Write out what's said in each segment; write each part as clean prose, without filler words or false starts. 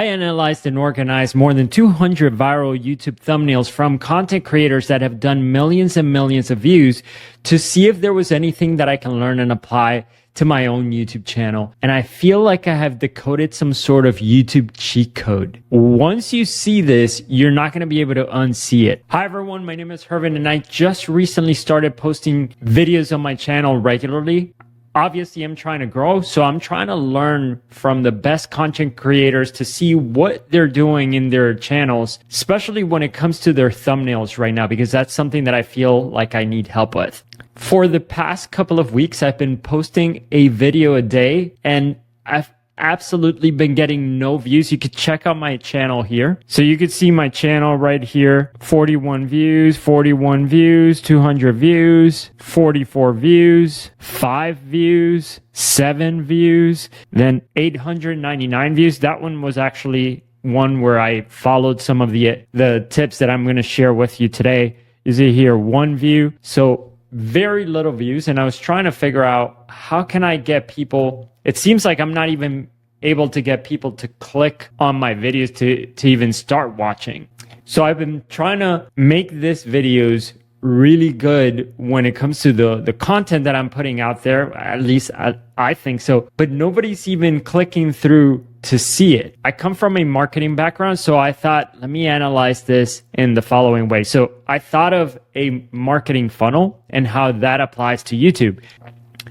I analyzed and organized more than 200 viral YouTube thumbnails from content creators that have done millions and millions of views to see if there was anything that I can learn and apply to my own YouTube channel. And I feel like I have decoded some sort of YouTube cheat code. Once you see this, you're not going to be able to unsee it. Hi everyone, my name is Hervin and I just recently started posting videos on my channel regularly. Obviously, I'm trying to grow, so I'm trying to learn from the best content creators to see what they're doing in their channels, especially when it comes to their thumbnails right now, because that's something that I feel like I need help with. For the past couple of weeks, I've been posting a video a day, and I've absolutely been getting no views. You could check out my channel here. So you could see my channel right here, 41 views, 200 views, 44 views, 5 views, 7 views, then 899 views. That one was actually one where I followed some of the tips that I'm going to share with you today. You see here, 1 view. So very little views. And I was trying to figure out how can I get people. It seems like I'm not even able to get people to click on my videos to even start watching. So I've been trying to make this videos really good when it comes to the content that I'm putting out there. At least I think so. But nobody's even clicking through to see it. I come from a marketing background, so I thought, let me analyze this in the following way. So I thought of a marketing funnel and how that applies to YouTube.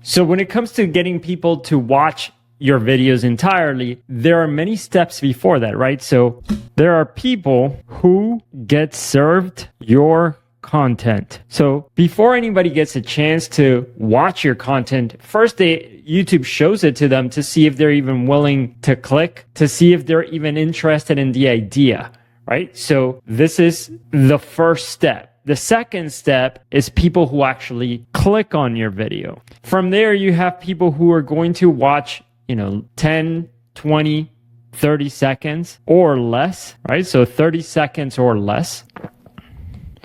So when it comes to getting people to watch your videos entirely, there are many steps before that, right? So there are people who get served your content. So before anybody gets a chance to watch your content, first YouTube shows it to them to see if they're even willing to click, to see if they're even interested in the idea, right? So this is the first step. The second step is people who actually click on your video. From there, you have people who are going to watch, 10, 20, 30 seconds or less, right? So 30 seconds or less.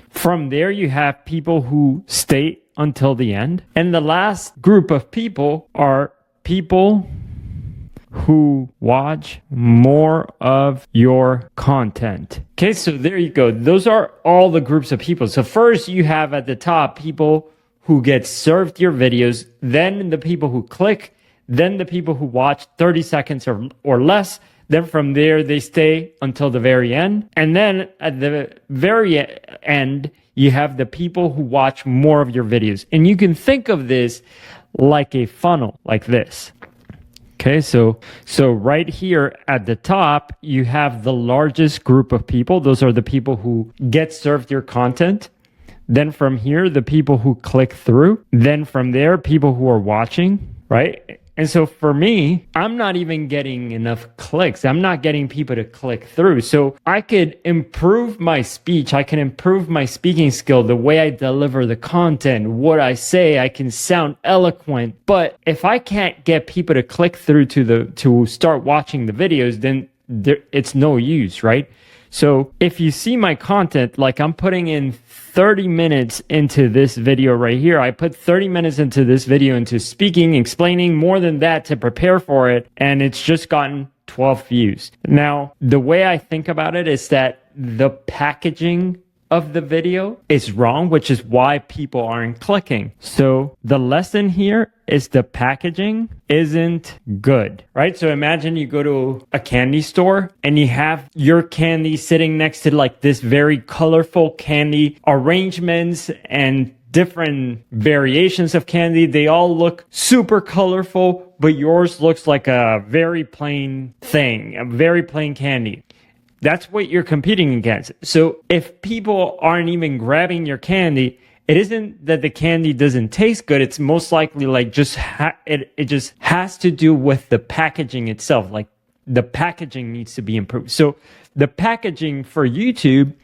From there, you have people who stay until the end. And the last group of people are people who watch more of your content. Okay, so there you go. Those are all the groups of people. So first you have at the top people who get served your videos, then the people who click, then the people who watch 30 seconds or less. Then from there, they stay until the very end. And then at the very end, you have the people who watch more of your videos. And you can think of this like a funnel, like this. Okay, so right here at the top, you have the largest group of people. Those are the people who get served your content. Then from here, the people who click through. Then from there, people who are watching, right? And so for me, I'm not even getting enough clicks. I'm not getting people to click through. So I could improve my speech. I can improve my speaking skill, the way I deliver the content, what I say. I can sound eloquent. But if I can't get people to click through to start watching the videos, then it's no use, right? So if you see my content, like I'm putting in 30 minutes into this video right here. I put 30 minutes into this video into speaking, explaining, more than that to prepare for it. And it's just gotten 12 views. Now, the way I think about it is that the packaging of the video is wrong, which is why people aren't clicking. So the lesson here is the packaging isn't good, right? So imagine you go to a candy store and you have your candy sitting next to like this very colorful candy arrangements and different variations of candy. They all look super colorful, but yours looks like a very plain thing, a very plain candy. That's what you're competing against. So if people aren't even grabbing your candy, it isn't that the candy doesn't taste good. It's most likely like it just has to do with the packaging itself. Like the packaging needs to be improved. So the packaging for YouTube,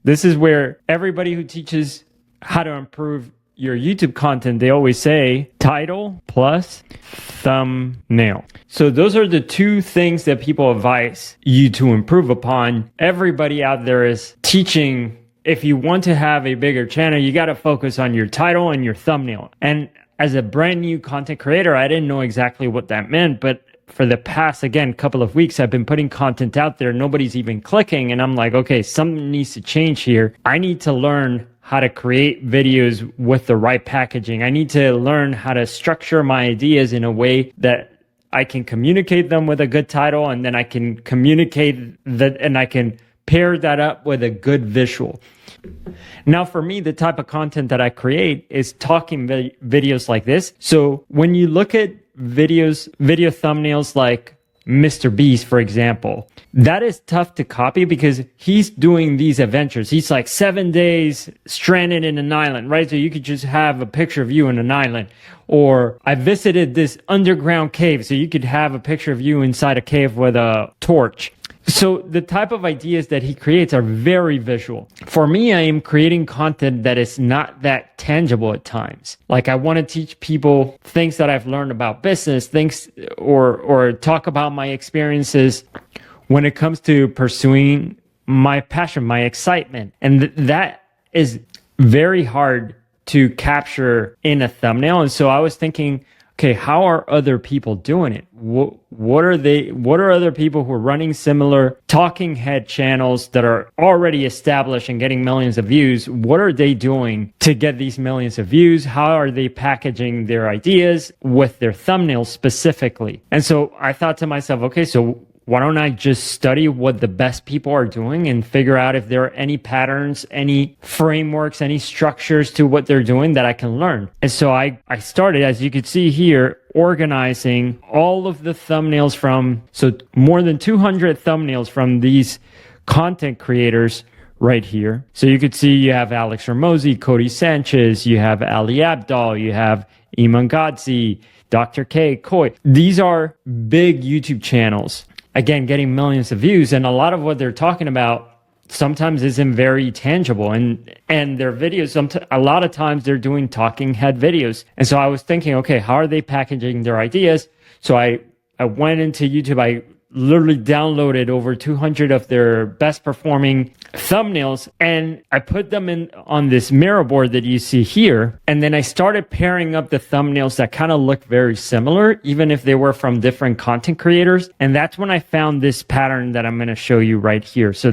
this is where everybody who teaches how to improve your YouTube content, they always say title plus thumbnail. So those are the two things that people advise you to improve upon. Everybody out there is teaching, if you want to have a bigger channel, you got to focus on your title and your thumbnail. And as a brand new content creator, I didn't know exactly what that meant, but for the past, again, couple of weeks, I've been putting content out there. Nobody's even clicking. And I'm like, okay, something needs to change here. I need to learn how to create videos with the right packaging. I need to learn how to structure my ideas in a way that I can communicate them with a good title, and then I can communicate that, and I can pair that up with a good visual. Now, for me, the type of content that I create is talking videos like this. So when you look at video thumbnails like Mr. Beast, for example, that is tough to copy because he's doing these adventures. He's like 7 days stranded in an island, right? So you could just have a picture of you in an island. Or I visited this underground cave. So you could have a picture of you inside a cave with a torch. So the type of ideas that he creates are very visual. For me, I am creating content that is not that tangible at times. Like I want to teach people things that I've learned about business, things or talk about my experiences when it comes to pursuing my passion, my excitement. And that is very hard to capture in a thumbnail. And so I was thinking, okay, how are other people doing it? What are other people who are running similar talking head channels that are already established and getting millions of views? What are they doing to get these millions of views? How are they packaging their ideas with their thumbnails specifically? And so I thought to myself, okay, so why don't I just study what the best people are doing and figure out if there are any patterns, any frameworks, any structures to what they're doing that I can learn. And so I started, as you can see here, organizing all of the thumbnails so more than 200 thumbnails from these content creators right here. So you could see you have Alex Ramosi, Cody Sanchez, you have Ali Abdaal, you have Iman Gadzhi, Dr. K, Koi. These are big YouTube channels. Again, getting millions of views, and a lot of what they're talking about sometimes isn't very tangible, and their videos, a lot of times they're doing talking head videos. And so I was thinking, okay, how are they packaging their ideas? So I went into YouTube, I literally downloaded over 200 of their best performing thumbnails, and I put them in on this mirror board that you see here. And then I started pairing up the thumbnails that kind of look very similar, even if they were from different content creators. And that's when I found this pattern that I'm going to show you right here. So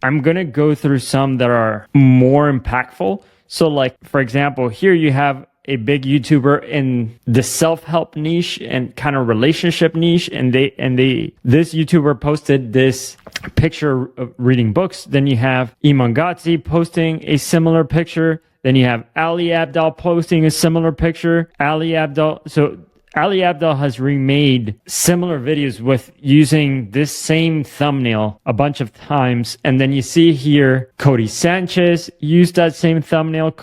I'm going to go through some that are more impactful. So like, for example, here you have a big YouTuber in the self-help niche and kind of relationship niche. And this YouTuber posted this picture of reading books. Then you have Iman Gadzhi posting a similar picture. Then you have Ali Abdaal posting a similar picture. Ali Abdaal has remade similar videos with using this same thumbnail a bunch of times. And then you see here, Cody Sanchez used that same thumbnail.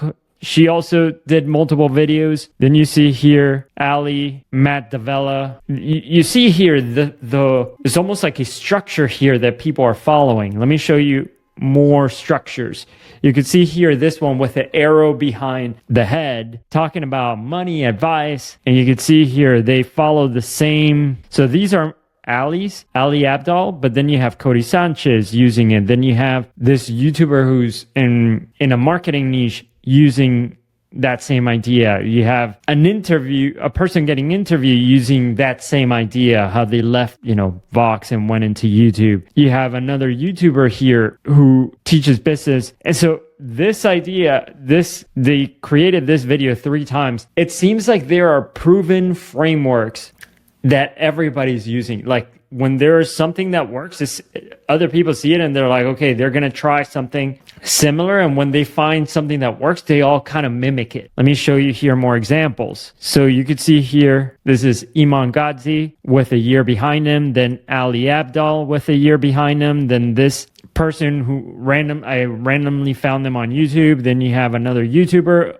She also did multiple videos. Then you see here, Ali, Matt Davella. You see here, it's almost like a structure here that people are following. Let me show you more structures. You can see here this one with the arrow behind the head talking about money advice. And you can see here they follow the same. So these are Ali Abdaal, but then you have Cody Sanchez using it. Then you have this YouTuber who's in a marketing niche using that same idea. You have a person getting interviewed using that same idea, how they left, Vox and went into YouTube. You have another YouTuber here who teaches business. And so this idea, they created this video 3 times. It seems like there are proven frameworks that everybody's using. Like when there is something that works, other people see it and they're like, okay, they're going to try something similar. And when they find something that works, they all kind of mimic it. Let me show you here more examples. So you could see here, this is Iman Gadzhi with a year behind him, then Ali Abdaal with a year behind him, then this person I randomly found them on YouTube. Then you have another YouTuber,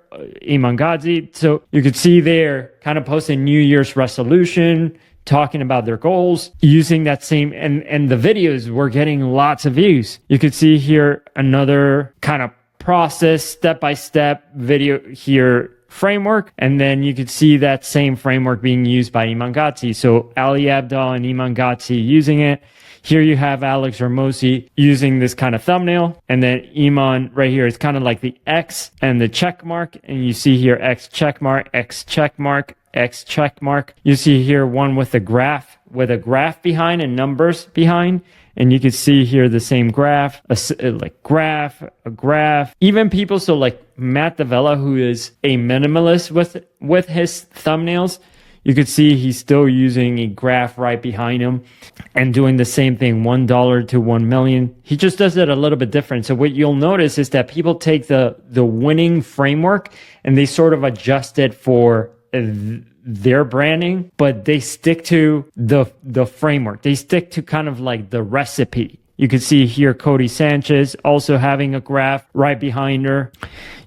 Iman Gadzhi. So you could see they're kind of posting New Year's resolution, talking about their goals, using that same, and the videos were getting lots of views. You could see here another kind of process, step-by-step video here framework. And then you could see that same framework being used by Iman Gadzhi. So Ali Abdaal and Iman Gadzhi using it. Here you have Alex Ramosi using this kind of thumbnail. And then Iman right here is kind of like the X and the check mark. And you see here X check mark, X check mark. You see here one with a graph behind and numbers behind. And you can see here the same graph, a graph. Even people, so like Matt Davella, who is a minimalist with his thumbnails, you could see he's still using a graph right behind him and doing the same thing, $1 to 1 million. He just does it a little bit different. So what you'll notice is that people take the winning framework and they sort of adjust it for their branding, but they stick to the framework. They stick to kind of like the recipe. You can see here Cody Sanchez also having a graph right behind her.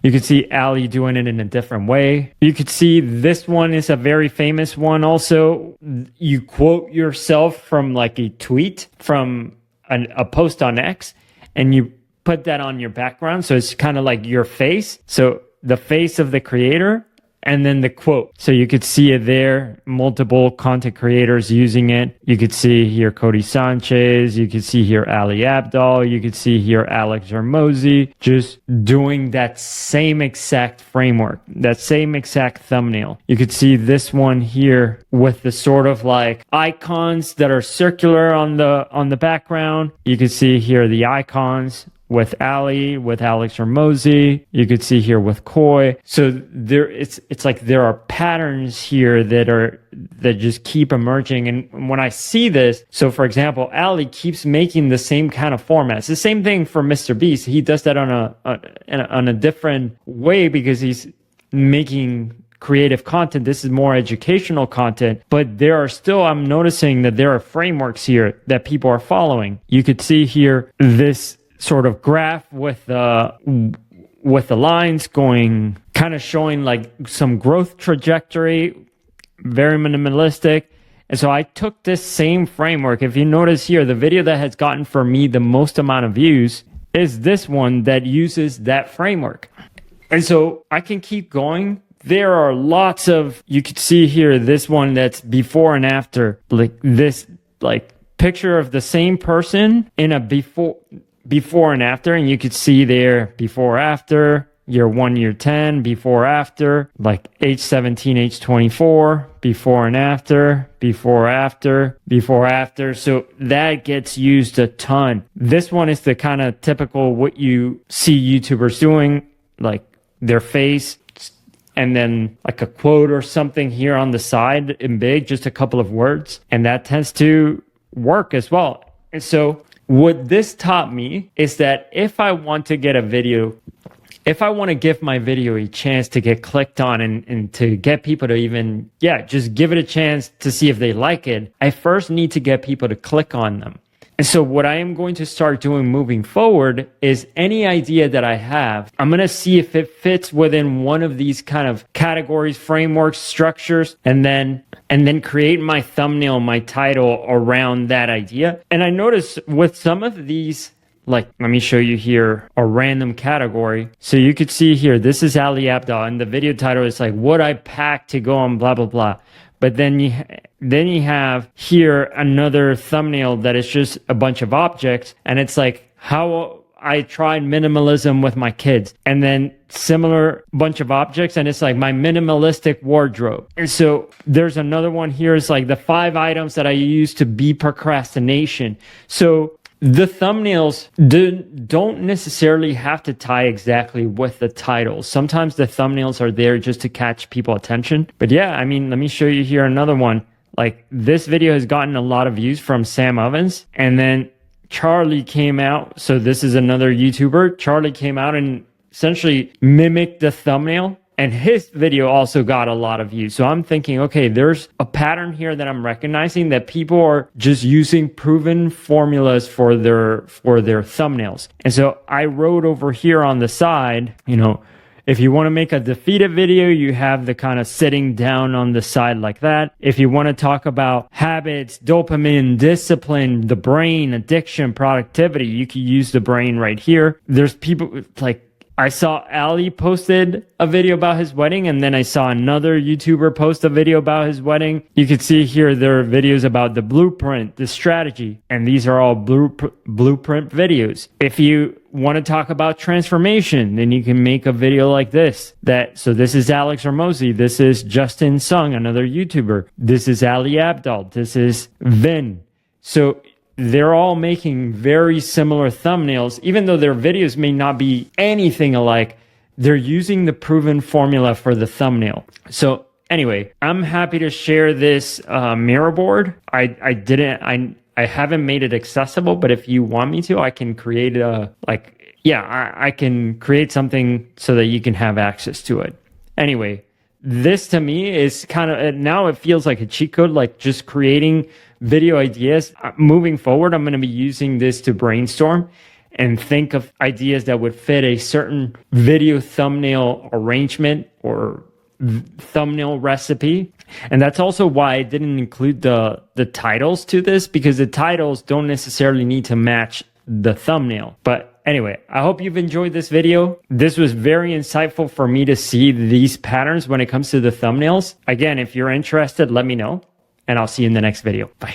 You can see Ali doing it in a different way. You could see this one is a very famous one also. You quote yourself from like a tweet from a post on X and you put that on your background. So it's kind of like your face. So the face of the creator and then the quote. So you could see it there, multiple content creators using it. You could see here Cody Sanchez. You could see here Ali Abdaal. You could see here Alex Hormozi just doing that same exact framework, that same exact thumbnail. You could see this one here with the sort of like icons that are circular on the background. You could see here the icons with Ali, with Alex Hormozi. You could see here with Koi. So it's like there are patterns here that just keep emerging. And when I see this, so for example, Ali keeps making the same kind of formats. The same thing for Mr. Beast. He does that on a different way because he's making creative content. This is more educational content, but there are still, I'm noticing that there are frameworks here that people are following. You could see here this sort of graph with the lines going, kind of showing like some growth trajectory, very minimalistic. And so I took this same framework. If you notice here, the video that has gotten for me the most amount of views is this one that uses that framework. And so I can keep going. There are lots of, you could see here, this one that's before and after, like this, like picture of the same person in a before and after, and you could see there before after, year 1, year 10, before after, like age 17, age 24, before and after, before after, before after. So that gets used a ton. This one is the kind of typical what you see YouTubers doing, like their face and then like a quote or something here on the side in big, just a couple of words. And that tends to work as well. And so what this taught me is that if I want to get a video, if I want to give my video a chance to get clicked on and to get people to even, just give it a chance to see if they like it, I first need to get people to click on them. And so what I am going to start doing moving forward is any idea that I have, I'm going to see if it fits within one of these kind of categories, frameworks, structures, and then create my thumbnail, my title around that idea. And I noticed with some of these, like, let me show you here a random category. So you could see here, this is Ali Abdaal, and the video title is like, what I packed to go on blah, blah, blah. But then you have here another thumbnail that is just a bunch of objects. And it's like how I tried minimalism with my kids. And then similar bunch of objects. And it's like my minimalistic wardrobe. And so there's another one here. It's like the 5 items that I use to beat procrastination. So the thumbnails don't necessarily have to tie exactly with the titles. Sometimes the thumbnails are there just to catch people's attention. But yeah, I mean, let me show you here another one. Like this video has gotten a lot of views from Sam Ovens. And then Charlie came out. So this is another YouTuber. Charlie came out and essentially mimicked the thumbnail. And his video also got a lot of views. So I'm thinking, okay, there's a pattern here that I'm recognizing that people are just using proven formulas for their thumbnails. And so I wrote over here on the side, if you want to make a defeated video, you have the kind of sitting down on the side like that. If you want to talk about habits, dopamine, discipline, the brain, addiction, productivity, you can use the brain right here. There's people like, I saw Ali posted a video about his wedding, and then I saw another YouTuber post a video about his wedding. You can see here there are videos about the blueprint, the strategy, and these are all blueprint videos. If you want to talk about transformation, then you can make a video like this. So this is Alex Hormozi. This is Justin Sung, another YouTuber. This is Ali Abdal. This is Vin. So they're all making very similar thumbnails, even though their videos may not be anything alike. They're using the proven formula for the thumbnail. So anyway, I'm happy to share this mirror board. I haven't made it accessible, but if you want me to, I can create I can create something so that you can have access to it. Anyway, this to me is kind of, now it feels like a cheat code, like just creating video ideas. Moving forward, I'm going to be using this to brainstorm and think of ideas that would fit a certain video thumbnail arrangement or thumbnail recipe. And that's also why I didn't include the titles to this, because the titles don't necessarily need to match the thumbnail. But anyway, I hope you've enjoyed this video. This was very insightful for me to see these patterns when it comes to the thumbnails. Again, if you're interested, let me know, and I'll see you in the next video. Bye.